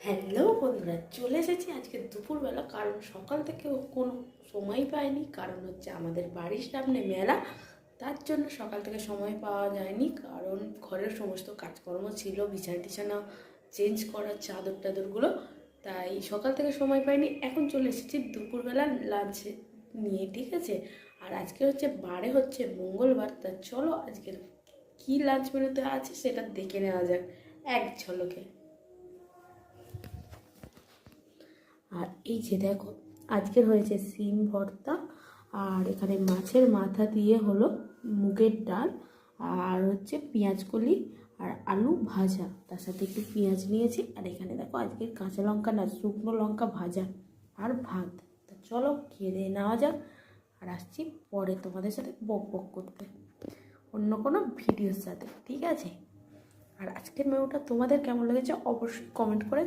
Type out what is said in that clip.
Hello বন্ধুরা, চলে এসেছি আজকে দুপুরবেলা। কারণ সকাল থেকে কোনো সময় পাইনি, কারণ হচ্ছে আমাদের বাড়ির সামনে মেলা। তার জন্য সকাল থেকে সময় পাওয়া যায়নি, কারণ ঘরের সমস্ত কাজকর্ম ছিল, বিছানা টিছানা চেঞ্জ করা, চাদর টাদরগুলো। তাই সকাল থেকে সময় পাইনি। এখন চলে এসেছি দুপুরবেলা লাঞ্চে নিয়ে, ঠিক আছে। আর আজকে হচ্ছে মঙ্গলবার। তা চলো আজকের কী লাঞ্চ মেনুতে আছে সেটা দেখে নেওয়া যাক এক ঝলকে। আর এই যে দেখো, আজকের হয়েছে সিম ভর্তা, আর এখানে মাছের মাথা দিয়ে হলো মুগের ডাল, আর হচ্ছে পেঁয়াজকলি আর আলু ভাজা, তার সাথে একটু পেঁয়াজ নিয়েছি। আর এখানে দেখো আজকের কাঁচা লঙ্কা না, শুকনো লঙ্কা ভাজা আর ভাত। তা চলো খেয়ে দিয়ে নেওয়া যাক। আর আসছি পরে তোমাদের সাথে বক বক করতে অন্য কোনো ভিডিওর সাথে, ঠিক আছে। আর আজকের মেনুটা তোমাদের কেমন লেগেছে অবশ্যই কমেন্ট করে